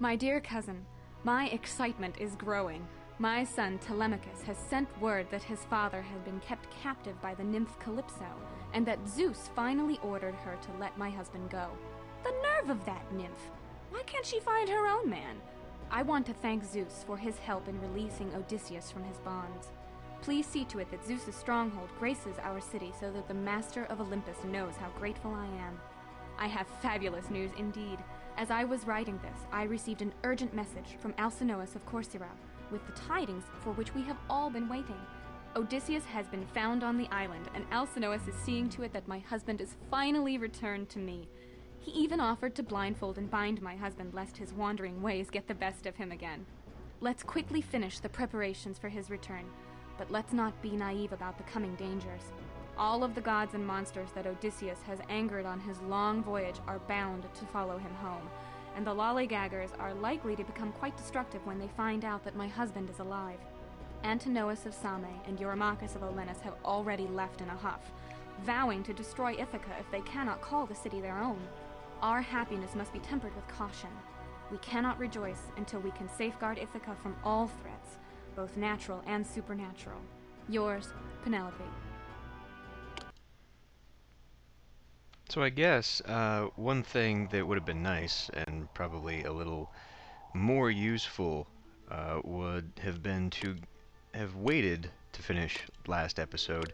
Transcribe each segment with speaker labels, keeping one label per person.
Speaker 1: My dear cousin, my excitement is growing. My son Telemachus has sent word that his father had been kept captive by the nymph Calypso, and that Zeus finally ordered her to let my husband go. The nerve of that nymph! Why can't she find her own man? I want to thank Zeus for his help in releasing Odysseus from his bonds. Please see to it that Zeus's stronghold graces our city so that the master of Olympus knows how grateful I am. I have fabulous news indeed. As I was writing this, I received an urgent message from Alcinous of Corcyra, with the tidings for which we have all been waiting. Odysseus has been found on the island, and Alcinous is seeing to it that my husband is finally returned to me. He even offered to blindfold and bind my husband lest his wandering ways get the best of him again. Let's quickly finish the preparations for his return, but let's not be naive about the coming dangers. All of the gods and monsters that Odysseus has angered on his long voyage are bound to follow him home, and the lollygaggers are likely to become quite destructive when they find out that my husband is alive. Antinous of Same and Eurymachus of Olenus have already left in a huff, vowing to destroy Ithaca if they cannot call the city their own. Our happiness must be tempered with caution. We cannot rejoice until we can safeguard Ithaca from all threats, both natural and supernatural. Yours, Penelope.
Speaker 2: So I guess one thing that would have been nice and probably a little more useful would have been to have waited to finish last episode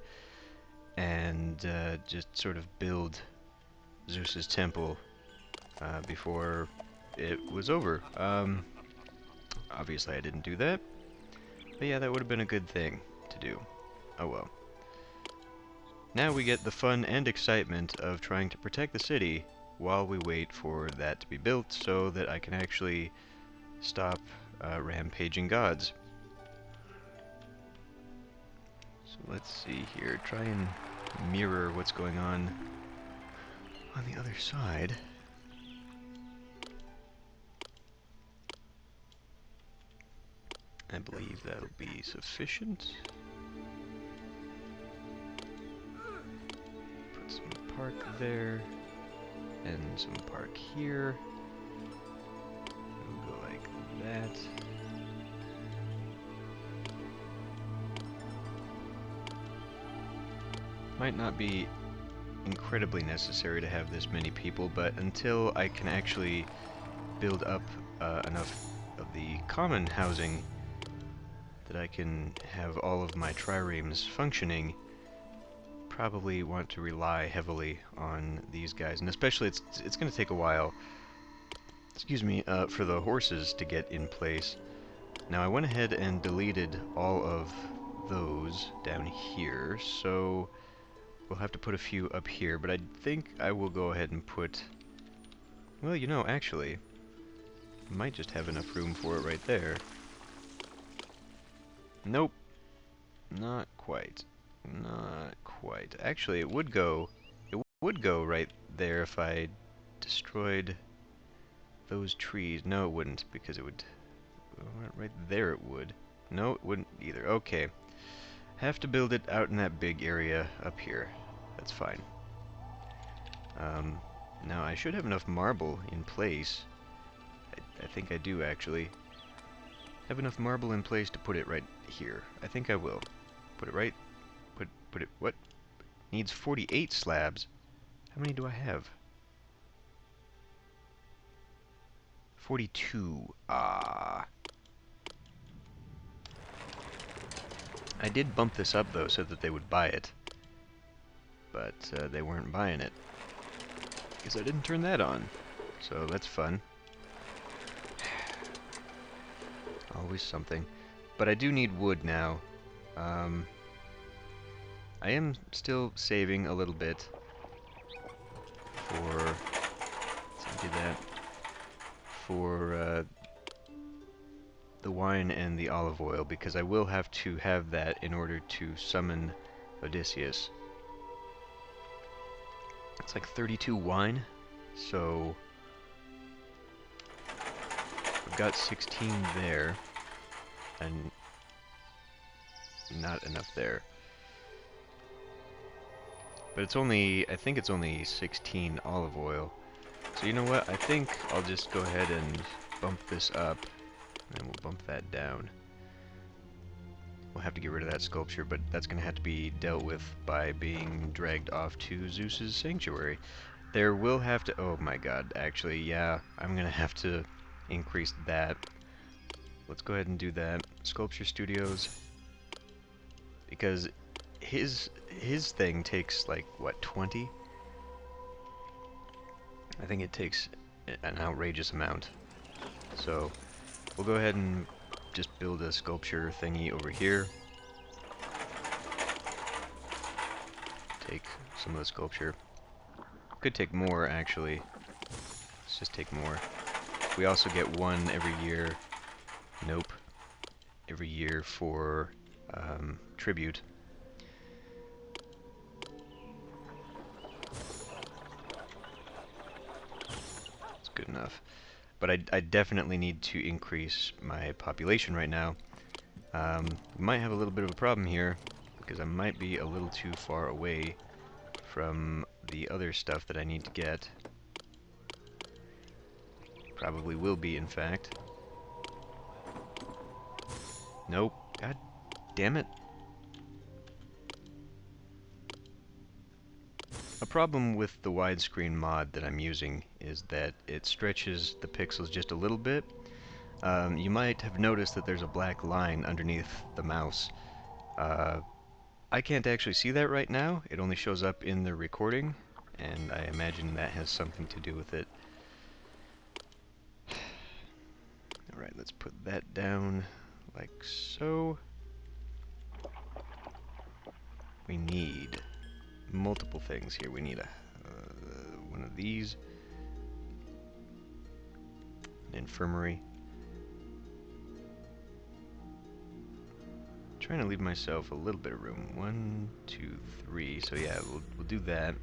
Speaker 2: and just sort of build Zeus's temple before it was over. Obviously I didn't do that, but yeah, that would have been a good thing to do. Oh well. Now we get the fun and excitement of trying to protect the city while we wait for that to be built so that I can actually stop rampaging gods. So let's see here, try and mirror what's going on the other side. I believe that'll be sufficient. Put some park there, and some park here. We'll go like that. Might not be incredibly necessary to have this many people, but until I can actually build up enough of the common housing that I can have all of my triremes functioning, probably want to rely heavily on these guys, and especially it's going to take a while, excuse me, for the horses to get in place. Now I went ahead and deleted all of those down here, so we'll have to put a few up here, but I think I will go ahead and put, well, you know, actually, I might just have enough room for it right there. Nope. Not quite. Not quite. Actually, it would go right there if I destroyed those trees. No, it wouldn't, because it would, right there it would. No, it wouldn't either. Okay. Have to build it out in that big area up here. That's fine. Now I should have enough marble in place. I think I do, actually. Have enough marble in place to put it right here. I think I will. Put it right. Put it. What? Needs 48 slabs. How many do I have? 42. Ah. I did bump this up though so that they would buy it. But they weren't buying it. Because I didn't turn that on. So that's fun. Always something. But I do need wood now. I am still saving a little bit for, let's do that, for the wine and the olive oil, because I will have to have that in order to summon Odysseus. It's like 32 wine, so we've got 16 there, and not enough there. But it's only, I think it's only 16 olive oil. So you know what, I think I'll just go ahead and bump this up, and we'll bump that down. We'll have to get rid of that sculpture, but that's going to have to be dealt with by being dragged off to Zeus's sanctuary. There will have to... Oh my god, actually, yeah, I'm going to have to increase that. Let's go ahead and do that. Sculpture Studios. Because his thing takes, like, what, 20? I think it takes an outrageous amount. So, we'll go ahead and just build a sculpture thingy over here. Take some of the sculpture. Could take more, actually. Let's just take more. We also get one every year. Nope. Every year for tribute. That's good enough. But I definitely need to increase my population right now. We might have a little bit of a problem here, because I might be a little too far away from the other stuff that I need to get. Probably will be, in fact. Nope. God damn it. A problem with the widescreen mod that I'm using is that it stretches the pixels just a little bit. You might have noticed that there's a black line underneath the mouse. I can't actually see that right now. It only shows up in the recording, and I imagine that has something to do with it. Alright, let's put that down like so. We need multiple things here. We need one of these, an infirmary. Trying to leave myself a little bit of room. 1, 2, 3. So yeah, we'll do that.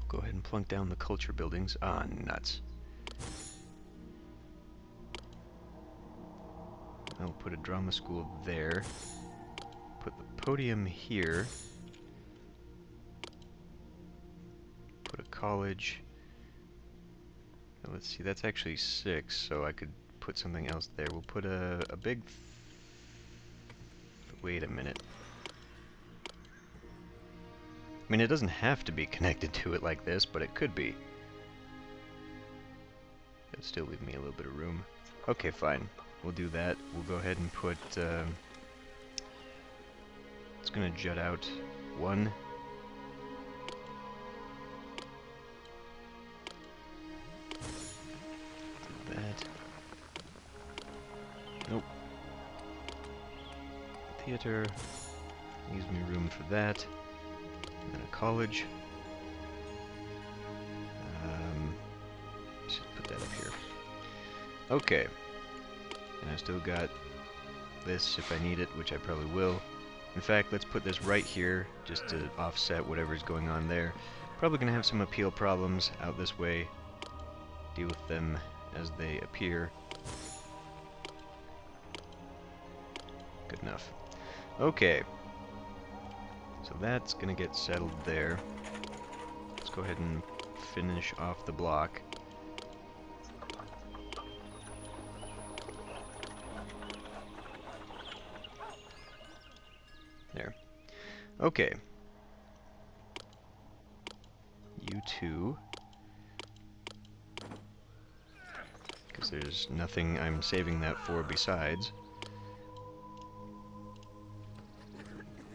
Speaker 2: Go ahead and plunk down the culture buildings. Ah, nuts. I'll put a drama school there. Put the podium here. Put a college. Now let's see, that's actually 6, so I could put something else there. We'll put a big... Wait a minute. I mean, it doesn't have to be connected to it like this, but it could be. It'll still leave me a little bit of room. Okay, fine. We'll do that. We'll go ahead and put... it's gonna jut out 1. That. Nope. Theater. Leaves me room for that. And a college. Just put that up here. Okay. And I still got this if I need it, which I probably will. In fact, let's put this right here, just to offset whatever's going on there. Probably gonna have some appeal problems out this way. Deal with them as they appear. Good enough. Okay. So that's gonna get settled there. Let's go ahead and finish off the block. There. Okay. You two. Because there's nothing I'm saving that for besides.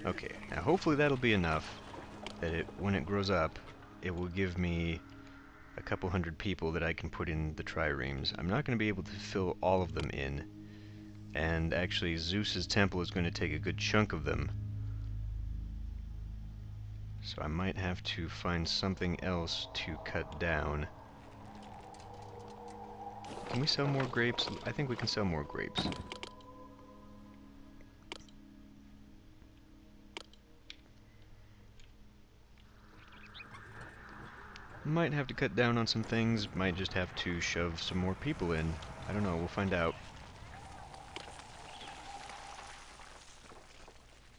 Speaker 2: Okay, now hopefully that'll be enough that when it grows up, it will give me a couple hundred people that I can put in the triremes. I'm not going to be able to fill all of them in, and actually Zeus's temple is going to take a good chunk of them. So I might have to find something else to cut down. Can we sell more grapes? I think we can sell more grapes. Might have to cut down on some things, might just have to shove some more people in. I don't know, we'll find out.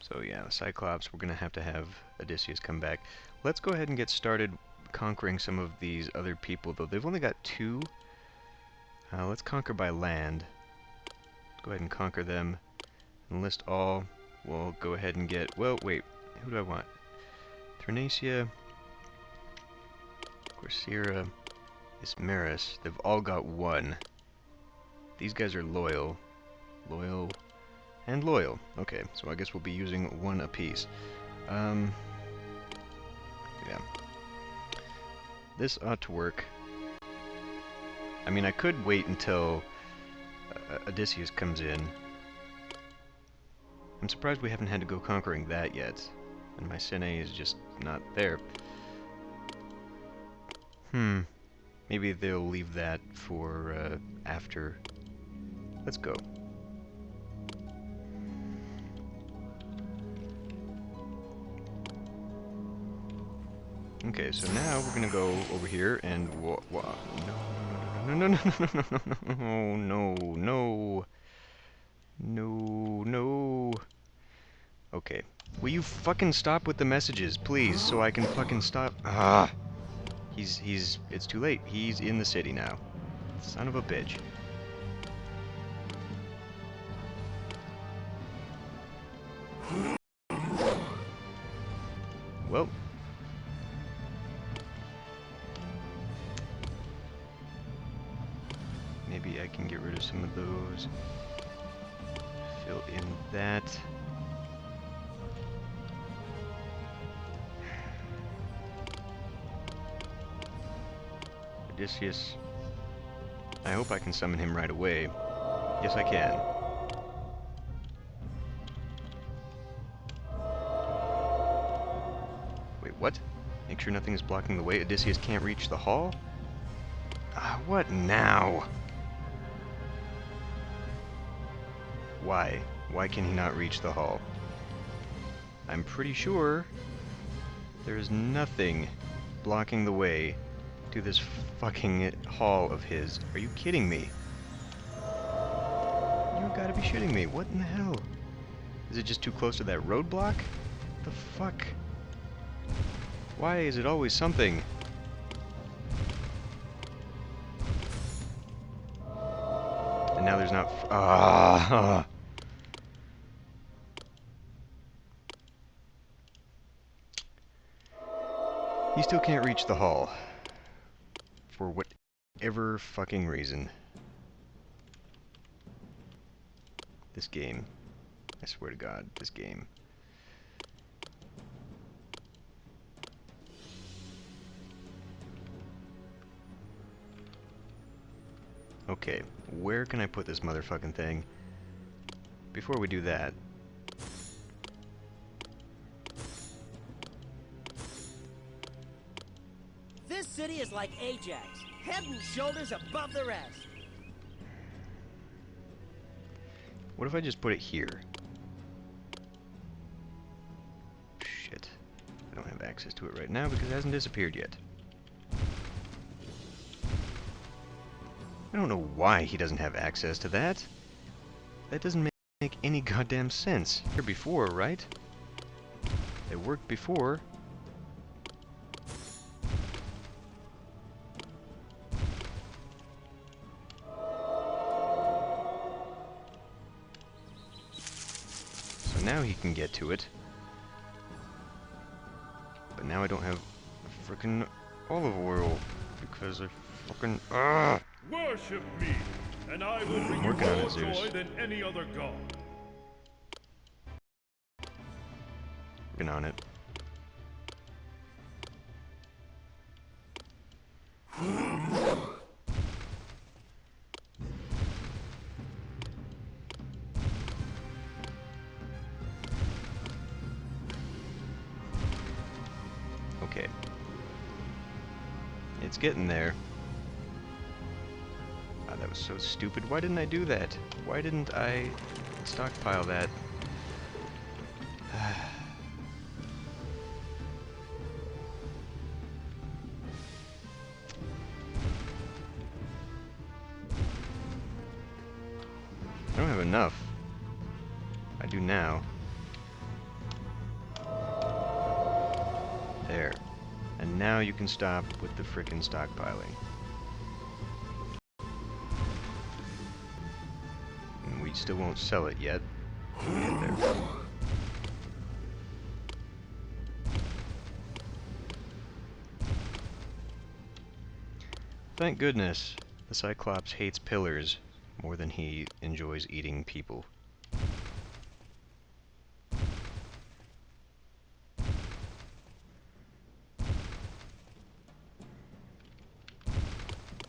Speaker 2: So yeah, Cyclops, we're gonna have to have Odysseus come back. Let's go ahead and get started conquering some of these other people, though. They've only got 2. Let's conquer by land. Go ahead and conquer them. Enlist all. We'll go ahead and get... Well, wait. Who do I want? Thrinacia, Corsaira, Ismaris. They've all got one. These guys are loyal. Loyal. And loyal. Okay, so I guess we'll be using one apiece. Yeah. This ought to work. I mean, I could wait until Odysseus comes in. I'm surprised we haven't had to go conquering that yet. And my Sene is just not there. Maybe they'll leave that for after. Let's go. Okay, so now we're gonna go over here and no. Okay. Will you fucking stop with the messages, please, so I can fucking stop? It's too late. He's in the city now. Son of a bitch. Well. Maybe I can get rid of some of those. Fill in that. Odysseus. I hope I can summon him right away. Yes, I can. Wait, what? Make sure nothing is blocking the way. Odysseus can't reach the hall? What now? Why? Why can he not reach the hall? I'm pretty sure there is nothing blocking the way to this fucking hall of his. Are you kidding me? You gotta be shitting me. What in the hell? Is it just too close to that roadblock? The fuck? Why is it always something? And now there's not... He still can't reach the hall. For whatever fucking reason. This game. I swear to God, this game. Okay, where can I put this motherfucking thing? Before we do that...
Speaker 3: This city is like Ajax, head and shoulders above the rest.
Speaker 2: What if I just put it here? Shit. I don't have access to it right now because it hasn't disappeared yet. I don't know why he doesn't have access to that. That doesn't make any goddamn sense. Here before, right? It worked before. So now he can get to it. But now I don't have frickin' olive oil because I fucking...
Speaker 4: Worship me, and I will bring you more joy than any other god.
Speaker 2: Working on it. Okay. It's getting there. That was so stupid. Why didn't I do that? Why didn't I stockpile that? I don't have enough. I do now. There. And now you can stop with the frickin' stockpiling. We still won't sell it yet. We'll get there. Thank goodness the Cyclops hates pillars more than he enjoys eating people.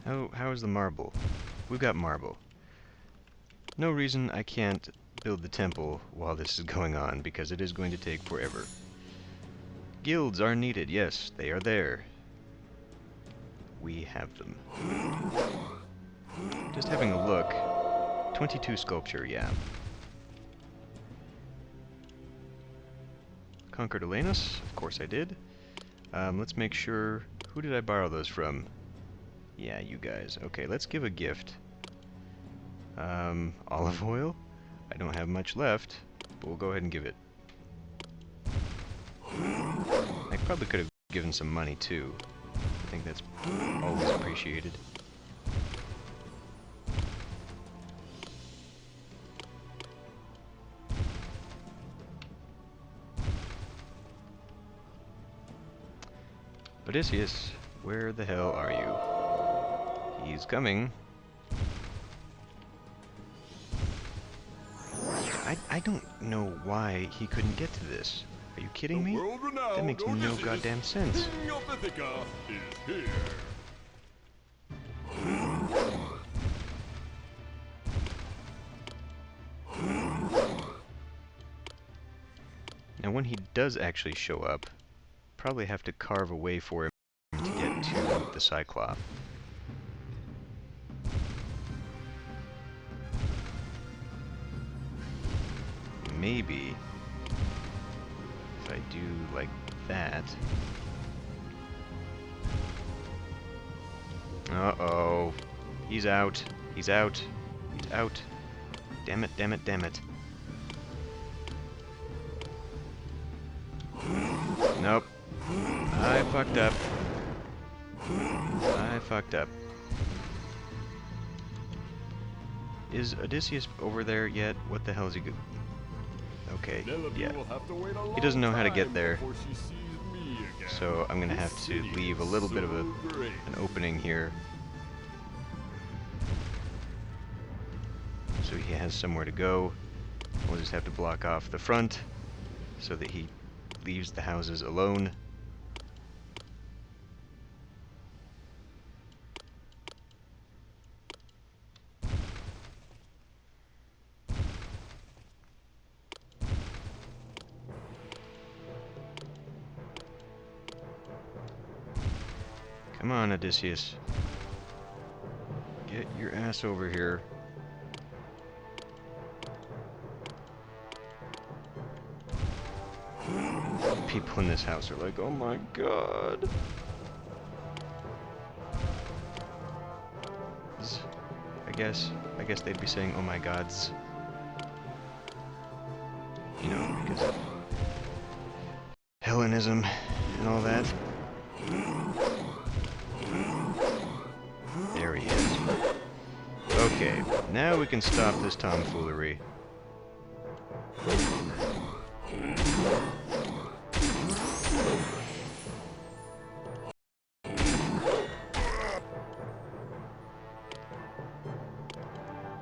Speaker 2: How is the marble? We've got marble. No reason I can't build the temple while this is going on, because it is going to take forever. Guilds are needed, yes, they are there. We have them. Just having a look. 22 sculpture, yeah. Conquered Elenus? Of course I did. Let's make sure... Who did I borrow those from? Yeah, you guys. Okay, let's give a gift. Olive oil? I don't have much left, but we'll go ahead and give it. I probably could have given some money too. I think that's always appreciated. Odysseus, where the hell are you? He's coming. I don't know why he couldn't get to this. Are you kidding me? That makes no goddamn sense.
Speaker 4: King of Ithaca is here.
Speaker 2: Now when he does actually show up, probably have to carve a way for him to get to the Cyclops. Maybe if I do like that. Uh-oh. He's out. He's out. He's out. Damn it, damn it, damn it. Nope. I fucked up. I fucked up. Is Odysseus over there yet? What the hell is he go- Okay, yeah. He doesn't know how to get there. So I'm gonna have to leave a little bit of an opening here. So he has somewhere to go. We'll just have to block off the front so that he leaves the houses alone. Come on, Odysseus. Get your ass over here. People in this house are like, oh my god. I guess they'd be saying, oh my gods. You know, because of Hellenism and all that. There he is. Okay, now we can stop this tomfoolery.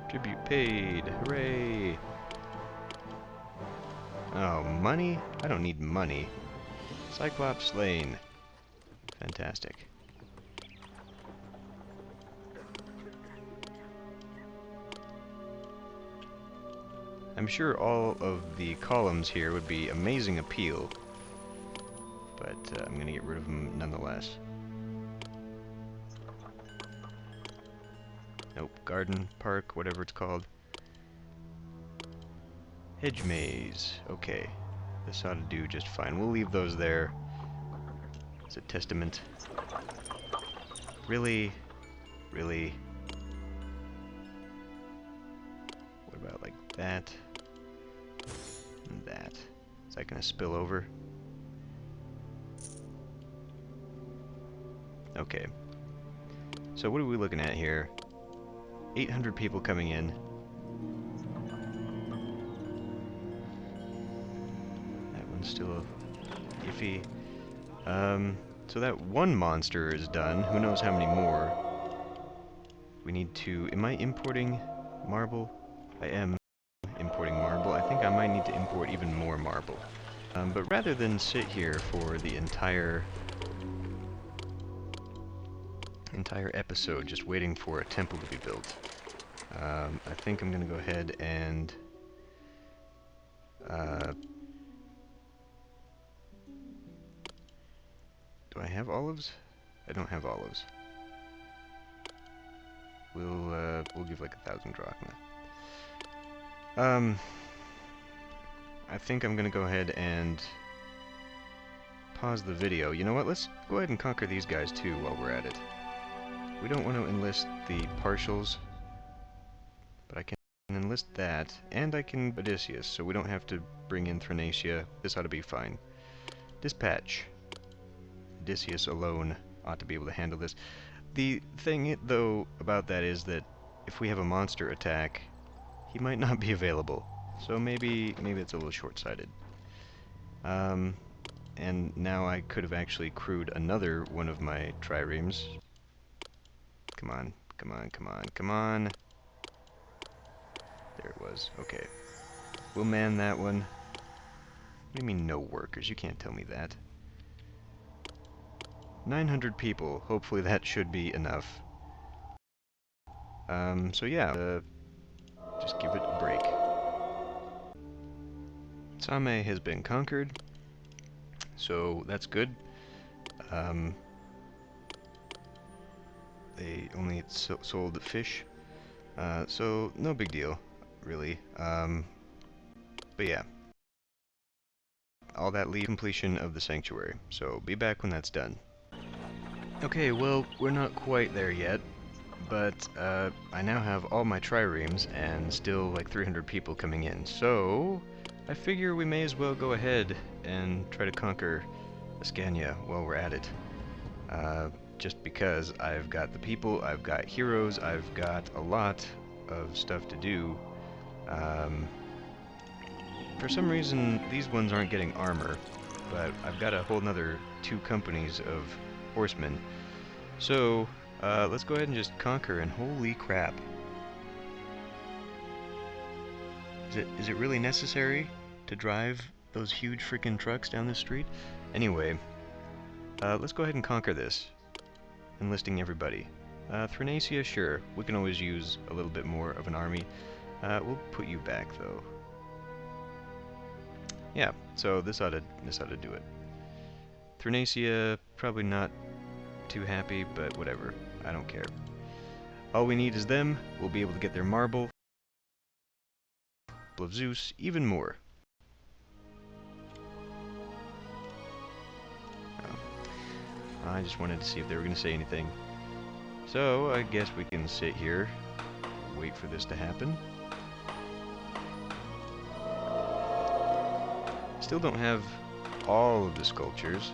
Speaker 2: Tribute paid. Hooray! Oh, money? I don't need money. Cyclops slain. Fantastic. I'm sure all of the columns here would be amazing appeal, but I'm going to get rid of them nonetheless. Nope, garden, park, whatever it's called. Hedge Maze. Okay, this ought to do just fine. We'll leave those there as a testament. Really? Really? What about like that? And that. Is that gonna spill over? Okay. So what are we looking at here? 800 people coming in. still iffy. So that one monster is done. Who knows how many more? We need to... Am I importing marble? I am importing marble. I think I might need to import even more marble. But rather than sit here for the entire episode just waiting for a temple to be built, I think I'm going to go ahead and... do I have olives? I don't have olives. We'll give like 1,000 drachma. I think I'm gonna go ahead and pause the video. You know what? Let's go ahead and conquer these guys too while we're at it. We don't want to enlist the partials, but I can enlist that, and I can Odysseus, so we don't have to bring in Thrinacia. This ought to be fine. Dispatch. Odysseus alone ought to be able to handle this. The thing, though, about that is that if we have a monster attack, he might not be available. So maybe it's a little short-sighted. And now I could have actually crewed another one of my triremes. Come on, come on, come on, come on. There it was. Okay. We'll man that one. What do you mean no workers? You can't tell me that. 900 people. Hopefully that should be enough. So yeah, just give it a break. Same has been conquered, so that's good. They only sold fish, so no big deal, really. But yeah, all that leaves completion of the sanctuary, so be back when that's done. Okay, well, we're not quite there yet, but I now have all my triremes and still like 300 people coming in, so I figure we may as well go ahead and try to conquer Ascania while we're at it. Just because I've got the people, I've got heroes, I've got a lot of stuff to do. For some reason, these ones aren't getting armor, but I've got a whole nother 2 companies of horsemen. So, let's go ahead and just conquer, and holy crap. Is it really necessary to drive those huge freaking trucks down this street? Anyway, let's go ahead and conquer this. Enlisting everybody. Thrinacia, sure. We can always use a little bit more of an army. We'll put you back, though. Yeah, so this ought to do it. Thrinacia, probably not too happy, but whatever. I don't care. All we need is them. We'll be able to get their marble of Zeus even more. Oh. I just wanted to see if they were going to say anything. So, I guess we can sit here, wait for this to happen. Still don't have all of the sculptures.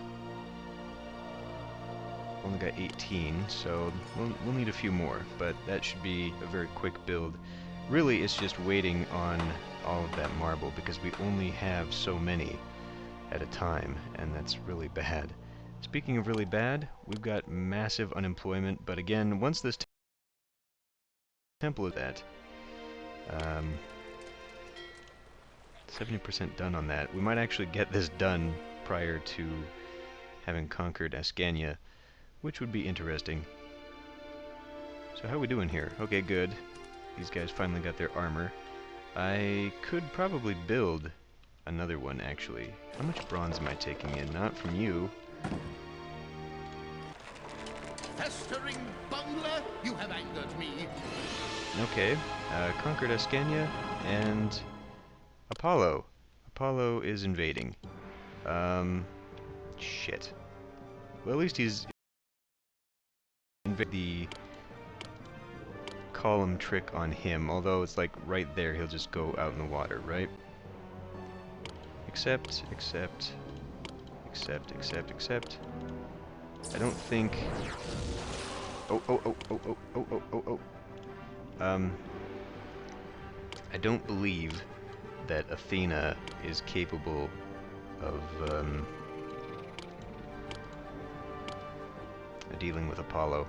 Speaker 2: Only got 18, so we'll need a few more, but that should be a very quick build. Really, it's just waiting on all of that marble, because we only have so many at a time, and that's really bad. Speaking of really bad, we've got massive unemployment, but again, once this temple is at 70% done on that, we might actually get this done prior to having conquered Ascania, which would be interesting. So how are we doing here? Okay, good. These guys finally got their armor. I could probably build another one, actually. How much bronze am I taking in? Not from you.
Speaker 5: Festering bungler, you have angered me.
Speaker 2: Okay, conquered Ascania, and Apollo. Apollo is invading. Shit. Well, at least he's invaded the column trick on him, although it's like right there, he'll just go out in the water, right? Accept. I don't think... Oh. I don't believe that Athena is capable of dealing with Apollo.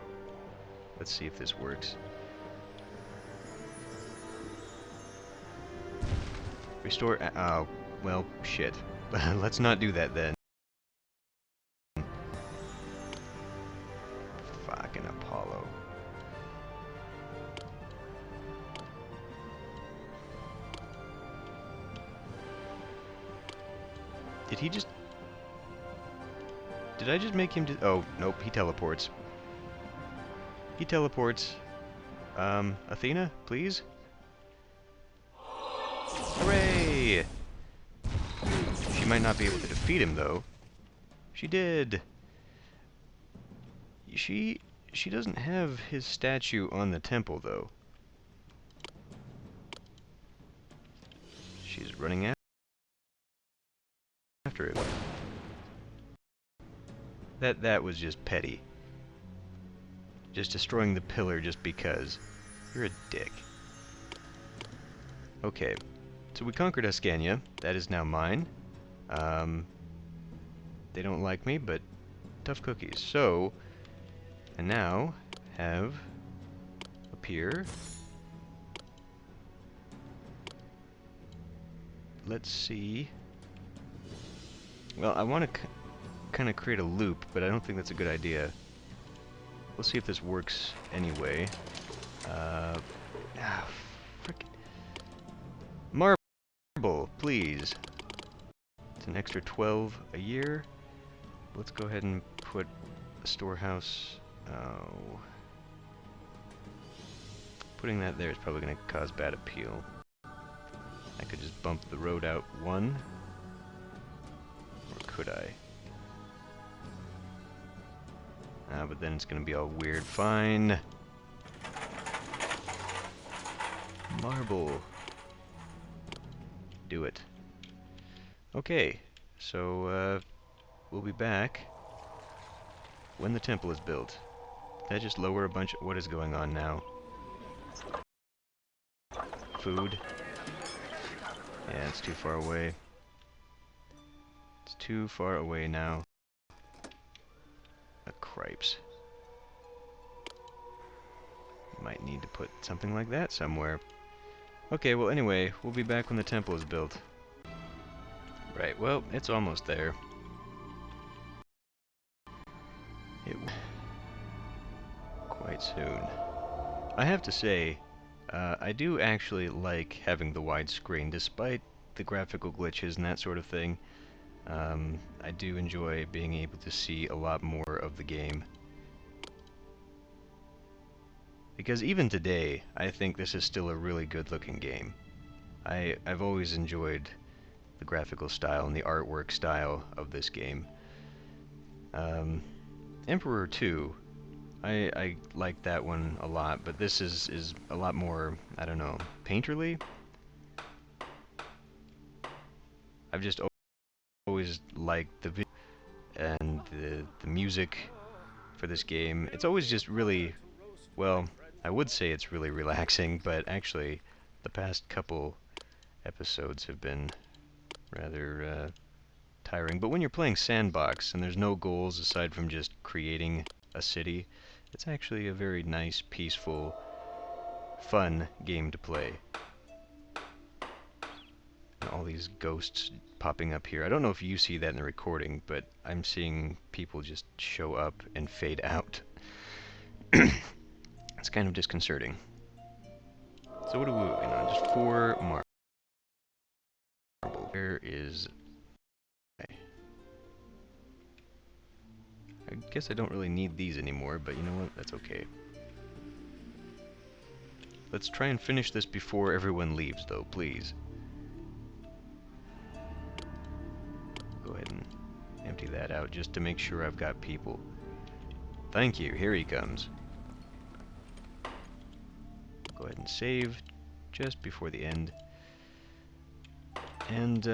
Speaker 2: Let's see if this works. Restore. Oh, well, shit. Let's not do that then. Fucking Apollo. Did he just... Did I just make him... Oh, nope, he teleports. He teleports. Athena, please? Hooray! She might not be able to defeat him, though. She did! She doesn't have his statue on the temple, though. She's running after it. That was just petty. Just destroying the pillar just because. You're a dick. Okay, so we conquered Ascania. That is now mine. They don't like me, but tough cookies. So, I now have a pier. Let's see. Well, I want to kind of create a loop, but I don't think that's a good idea. We'll see if this works anyway. Frickin' marble, please. It's an extra 12 a year. Let's go ahead and put a storehouse. Oh. Putting that there is probably going to cause bad appeal. I could just bump the road out one. Or could I? But then it's going to be all weird. Fine. Marble. Do it. Okay, so we'll be back when the temple is built. Did I just lower a bunch of... What is going on now? Food. Yeah, it's too far away. It's too far away now. Cripes. Might need to put something like that somewhere. Okay, well anyway, we'll be back when the temple is built. Right, well, it's almost there. Quite soon. I have to say, I do actually like having the widescreen, despite the graphical glitches and that sort of thing. I do enjoy being able to see a lot more of the game. Because even today, I think this is still a really good looking game. I've always enjoyed the graphical style and the artwork style of this game. Emperor 2, I like that one a lot, but this is a lot more, I don't know, painterly? I've just always liked the video and the music for this game. It's always just really, well, I would say it's really relaxing, but actually the past couple episodes have been rather tiring. But when you're playing sandbox and there's no goals aside from just creating a city, it's actually a very nice, peaceful, fun game to play. And all these ghosts popping up here. I don't know if you see that in the recording, but I'm seeing people just show up and fade out. It's kind of disconcerting. So what are we moving on? Just 4 marble. Where is... I guess I don't really need these anymore, but you know what? That's okay. Let's try and finish this before everyone leaves, though, please. Go ahead and empty that out just to make sure I've got people. Thank you. Here he comes. Go ahead and save just before the end. And,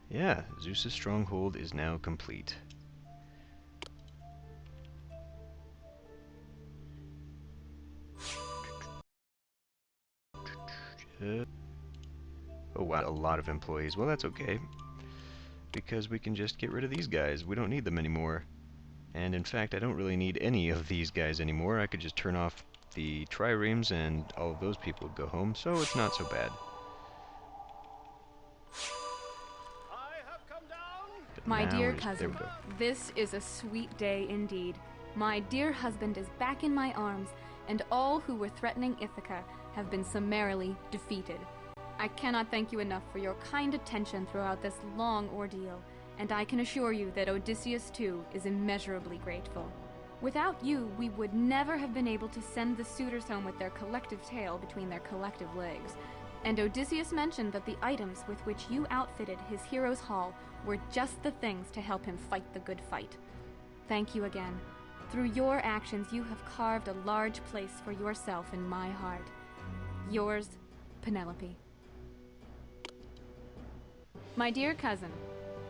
Speaker 2: yeah, Zeus's stronghold is now complete. Oh wow, a lot of employees. Well, that's okay. because we can just get rid of these guys. We don't need them anymore. And in fact, I don't really need any of these guys anymore. I could just turn off the triremes and all of those people would go home, so it's not so bad.
Speaker 1: My dear cousin, this is a sweet day indeed. My dear husband is back in my arms, and all who were threatening Ithaca have been summarily defeated. I cannot thank you enough for your kind attention throughout this long ordeal, and I can assure you that Odysseus too is immeasurably grateful. Without you, we would never have been able to send the suitors home with their collective tail between their collective legs. And Odysseus mentioned that the items with which you outfitted his hero's hall were just the things to help him fight the good fight. Thank you again. Through your actions, you have carved a large place for yourself in my heart. Yours, Penelope. My dear cousin,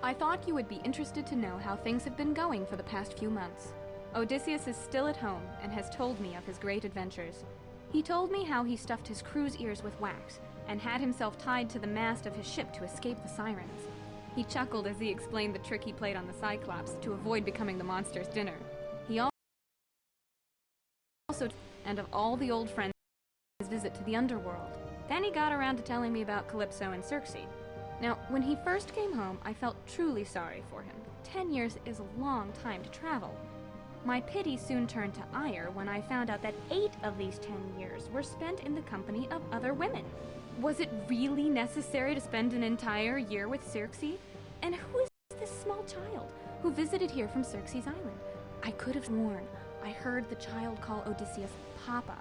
Speaker 1: I thought you would be interested to know how things have been going for the past few months. Odysseus is still at home and has told me of his great adventures. He told me how he stuffed his crew's ears with wax and had himself tied to the mast of his ship to escape the sirens. He chuckled as he explained the trick he played on the Cyclops to avoid becoming the monster's dinner. He also and of all the old friends his visit to the underworld. Then he got around to telling me about Calypso and Circe. Now, when he first came home, I felt truly sorry for him. 10 years is a long time to travel. My pity soon turned to ire when I found out that 8 of these 10 years were spent in the company of other women. Was it really necessary to spend an entire year with Circe? And who is this small child who visited here from Circe's island? I could have sworn I heard the child call Odysseus Papa,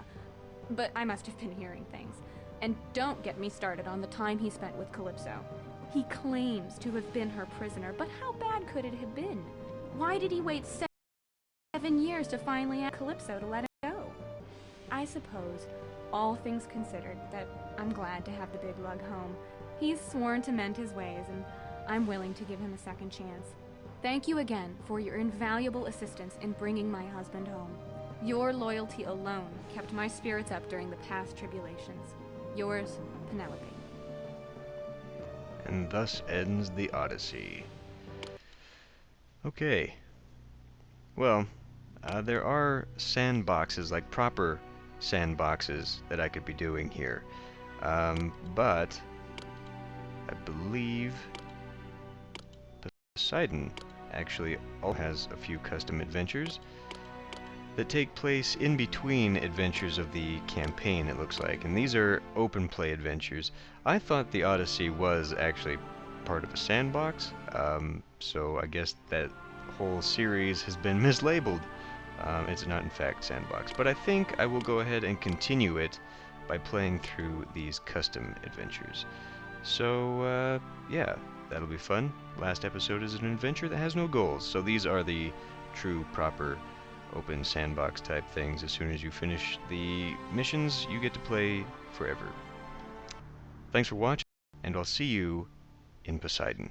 Speaker 1: but I must have been hearing things. And don't get me started on the time he spent with Calypso. He claims to have been her prisoner, but how bad could it have been? Why did he wait 7 years to finally ask Calypso to let him go? I suppose, all things considered, that I'm glad to have the big lug home. He's sworn to mend his ways, and I'm willing to give him a second chance. Thank you again for your invaluable assistance in bringing my husband home. Your loyalty alone kept my spirits up during the past tribulations. Yours, Penelope.
Speaker 2: And thus ends the Odyssey. Okay. Well, there are sandboxes, like proper sandboxes, that I could be doing here. But I believe Poseidon actually also has a few custom adventures that take place in between adventures of the campaign, it looks like. And these are open play adventures. I thought the Odyssey was actually part of a sandbox, so I guess that whole series has been mislabeled. It's not in fact sandbox, but I think I will go ahead and continue it by playing through these custom adventures. So yeah, that'll be fun. Last episode is an adventure that has no goals, so these are the true proper open sandbox type things. As soon as you finish the missions, you get to play forever. Thanks for watching, and I'll see you in Poseidon.